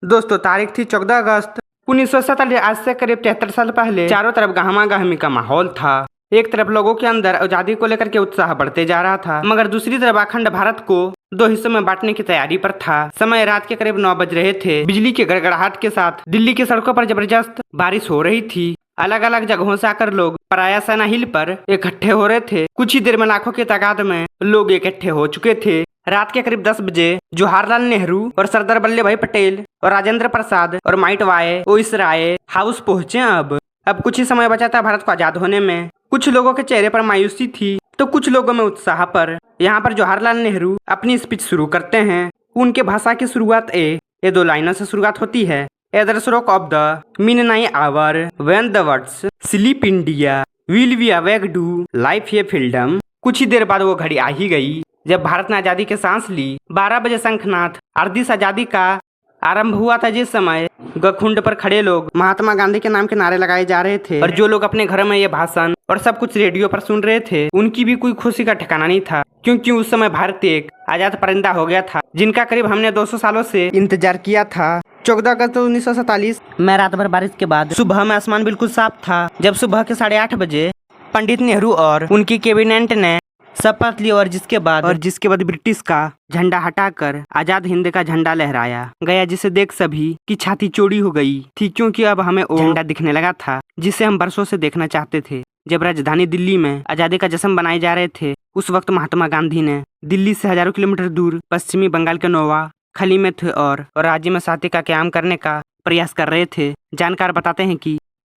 दोस्तों तारीख थी 14 अगस्त 1947। आज से करीब 73 साल पहले चारों तरफ गहमा गहमी का माहौल था। एक तरफ लोगों के अंदर आजादी को लेकर के उत्साह बढ़ते जा रहा था, मगर दूसरी तरफ अखंड भारत को दो हिस्सों में बांटने की तैयारी पर था। समय रात के करीब 9 बज रहे थे। बिजली के गड़गड़ाहट के साथ दिल्ली की सड़कों पर जबरदस्त बारिश हो रही थी। अलग अलग जगहों से आकर लोग पराया सेना हिल पर इकट्ठे हो रहे थे। कुछ ही देर में लाखों की तादाद में लोग इकट्ठे हो चुके थे। रात के करीब 10 बजे जवाहरलाल नेहरू और सरदार वल्लभ भाई पटेल और राजेंद्र प्रसाद और माइटवाय ओइसराय हाउस पहुंचे। अब कुछ ही समय बचा था भारत को आजाद होने में। कुछ लोगों के चेहरे पर मायूसी थी तो कुछ लोगों में उत्साह पर। यहाँ पर जवाहरलाल नेहरू अपनी स्पीच शुरू करते हैं। उनके भाषा की शुरुआत ये 2 लाइनों से शुरुआत होती है। At the stroke of the midnight hour, when the words sleep India, will we awake to life here freedom। कुछ ही देर बाद वो घड़ी आ ही गई जब भारत ने आजादी की सांस ली। 12 बजे शंखनाद अर्दिश आजादी का आरंभ हुआ था। जिस समय गखुंड पर खड़े लोग महात्मा गांधी के नाम के नारे लगाए जा रहे थे और जो लोग अपने घरों में ये भाषण और सब कुछ रेडियो पर सुन रहे थे, उनकी भी कोई खुशी का ठिकाना नहीं था, क्योंकि उस समय भारत एक आजाद परिंदा हो गया था जिनका करीब हमने 200 सालों से इंतजार किया था। 14 अगस्त 1947 में रात भर बारिश के बाद सुबह में आसमान बिल्कुल साफ था। जब सुबह के 8:30 बजे पंडित नेहरू और उनकी कैबिनेट ने शपथ ली और जिसके बाद ब्रिटिश का झंडा हटाकर आजाद हिंद का झंडा लहराया गया, जिसे देख सभी की छाती चौड़ी हो गई थी, क्योंकि अब हमें वो झंडा दिखने लगा था जिसे हम बरसों से देखना चाहते थे। जब राजधानी दिल्ली में आजादी का जश्न मनाए जा रहे थे, उस वक्त महात्मा गांधी ने दिल्ली से हजारों किलोमीटर दूर पश्चिमी बंगाल के नोवा खली में थे और राज्य में शांति का क्याम करने का प्रयास कर रहे थे। जानकार बताते हैं कि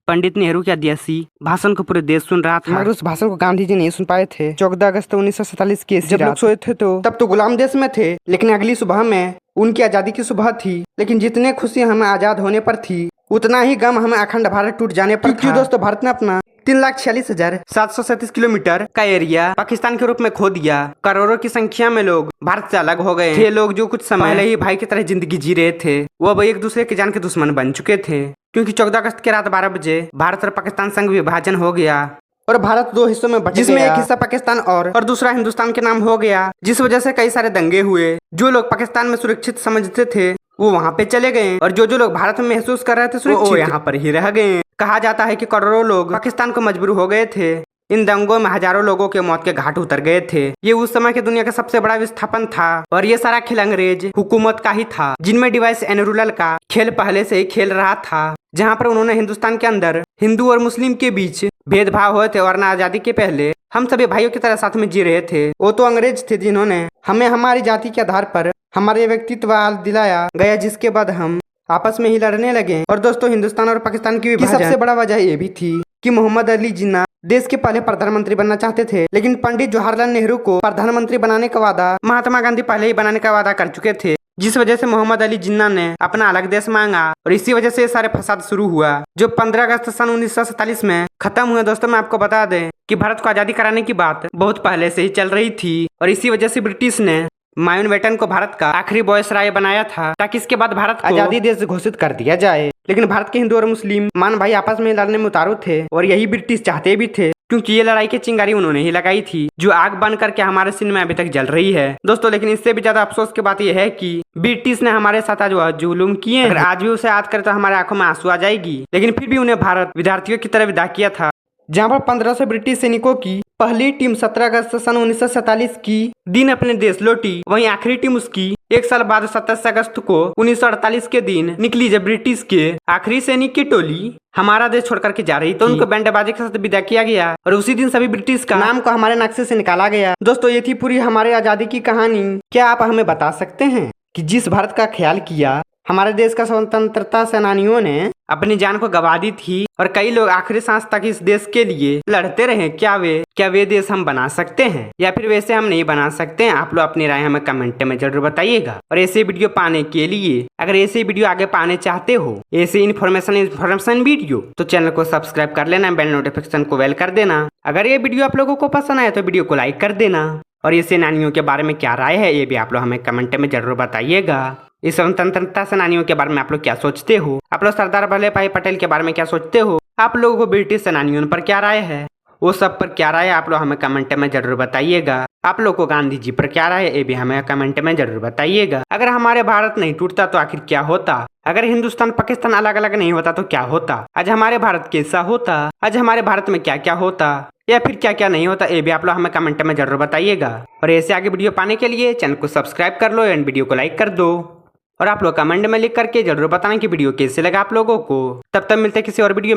पंडित नेहरू के आदिवासी भाषण को पूरे देश सुन रहा था, मगर उस भाषण को गांधी जी नहीं सुन पाए थे। 14 अगस्त 1947 की जब लोग सोए थे तो तब तो गुलाम देश में थे, लेकिन अगली सुबह में उनकी आजादी की सुबह थी। लेकिन जितने खुशी हमें आजाद होने पर थी, उतना ही गम हमें अखंड भारत टूट जाने पर था। दोस्तों भारत ने अपना 3,46,737 किलोमीटर का एरिया पाकिस्तान के रूप में खो दिया। करोड़ों की संख्या में लोग भारत से अलग हो गए थे। लोग जो कुछ समय पहले ही भाई की तरह जिंदगी जी रहे थे, वो अब एक दूसरे के जान के दुश्मन बन चुके थे, क्योंकि 14 अगस्त की रात 12 बजे भारत और पाकिस्तान संघ विभाजन हो गया और भारत 2 हिस्सों में बट जिसमें एक हिस्सा पाकिस्तान और दूसरा हिंदुस्तान के नाम हो गया, जिस वजह से कई सारे दंगे हुए। जो लोग पाकिस्तान में सुरक्षित समझते थे वो वहाँ पे चले गए और जो लोग भारत में महसूस कर रहे थे सुरक्षित, वो यहाँ पर ही रह गए। कहा जाता है कि करोड़ों लोग पाकिस्तान को मजबूर हो गए थे। इन दंगों में हजारों लोगों के मौत के घाट उतर गए थे। ये उस समय की दुनिया का सबसे बड़ा विस्थापन था और ये सारा खेल अंग्रेज हुकूमत का ही था, जिनमें डिवाइस एंड रूरल का खेल पहले से ही खेल रहा था, जहाँ पर उन्होंने हिंदुस्तान के अंदर हिंदू और मुस्लिम के बीच भेदभाव हुए थे। वरना आजादी के पहले हम सभी भाइयों की तरह साथ में जी रहे थे। वो तो अंग्रेज थे जिन्होंने हमें हमारी जाति के आधार पर हमारे व्यक्तित्व दिलाया गया, जिसके बाद हम आपस में ही लड़ने लगे। और दोस्तों हिंदुस्तान और पाकिस्तान की सबसे बड़ा वजह ये भी थी कि मोहम्मद अली जिन्ना देश के पहले प्रधानमंत्री बनना चाहते थे, लेकिन पंडित जवाहरलाल नेहरू को प्रधानमंत्री बनाने का वादा महात्मा गांधी पहले ही बनाने का वादा कर चुके थे, जिस वजह से मोहम्मद अली जिन्ना ने अपना अलग देश मांगा और इसी वजह से सारे फसाद शुरू हुआ, जो 15 अगस्त सन 1947 में खत्म हुआ। दोस्तों मैं आपको बता दें कि भारत को आजादी कराने की बात बहुत पहले से ही चल रही थी और इसी वजह से ब्रिटिश ने माउंटबेटन को भारत का आखिरी वायसराय बनाया था, ताकि इसके बाद भारत को आजादी देश घोषित कर दिया जाए। लेकिन भारत के हिंदू और मुस्लिम मान भाई आपस में लड़ने में उतारू थे और यही ब्रिटिश चाहते भी थे, क्योंकि ये लड़ाई की चिंगारी उन्होंने ही लगाई थी, जो आग बन करके हमारे सिंध में अभी तक जल रही है। दोस्तों लेकिन इससे भी ज्यादा अफसोस की बात यह है कि ब्रिटिश ने हमारे साथ आज वह जुलूम किए। अगर आज भी उसे याद करे तो हमारे आंखों में आंसू आ जाएगी, लेकिन फिर भी उन्हें भारत विद्यार्थियों की तरह विदा किया था, जहाँ पर 1500 ब्रिटिश सैनिकों की पहली टीम 17 अगस्त सन 1947 की दिन अपने देश लौटी। वहीं आखिरी टीम उसकी 1 साल बाद 27 अगस्त को 1948 के दिन निकली, जब ब्रिटिश के आखिरी सैनिक की टोली हमारा देश छोड़ करके जा रही थी। तो उनको बैंडबाजी के साथ विदा किया गया और उसी दिन सभी ब्रिटिश का नाम को हमारे नक्शे से निकाला गया। दोस्तों ये थी पूरी हमारे आजादी की कहानी। क्या आप हमें बता सकते हैं कि जिस भारत का ख्याल किया हमारे देश का स्वतंत्रता सेनानियों ने अपनी जान को गंवा दी थी और कई लोग आखिरी सांस तक इस देश के लिए लड़ते रहे, क्या वे देश हम बना सकते हैं या फिर वैसे हम नहीं बना सकते हैं? आप लोग अपनी राय हमें कमेंट में जरूर बताइएगा। और ऐसे वीडियो पाने के लिए, अगर ऐसे वीडियो आगे पाने चाहते हो, ऐसे इन्फॉर्मेशन वीडियो, तो चैनल को सब्सक्राइब कर लेना, बेल नोटिफिकेशन को वेल कर देना। अगर ये वीडियो आप लोगों को पसंद आए तो वीडियो को लाइक कर देना और ये सेनानियों के बारे में क्या राय है ये भी आप लोग हमें कमेंट में जरूर बताइएगा। इस स्वतंत्रता सेनानियों के बारे में आप लोग क्या सोचते हो? आप लोग सरदार वल्लभ भाई पटेल के बारे में क्या सोचते हो? आप लोगों को ब्रिटिश सेनानियों पर क्या राय है वो सब पर क्या राय है आप लोग हमें कमेंट में जरूर बताइएगा। आप लोग को गांधी जी पर क्या राय है ये भी हमें कमेंट में जरूर बताइएगा। अगर हमारे भारत नहीं टूटता तो आखिर क्या होता? अगर हिंदुस्तान पाकिस्तान अलग अलग नहीं होता तो क्या होता? आज हमारे भारत कैसा होता? आज हमारे भारत में क्या क्या होता या फिर क्या क्या नहीं होता, ये भी आप लोग हमें कमेंट में जरूर बताइएगा। और ऐसे आगे वीडियो पाने के लिए चैनल को सब्सक्राइब कर लो एंड वीडियो को लाइक कर दो। और आप लोग कमेंट में लिख करके जरूर बताना कि वीडियो कैसे लगा आप लोगों को। तब तक मिलते हैं किसी और वीडियो में।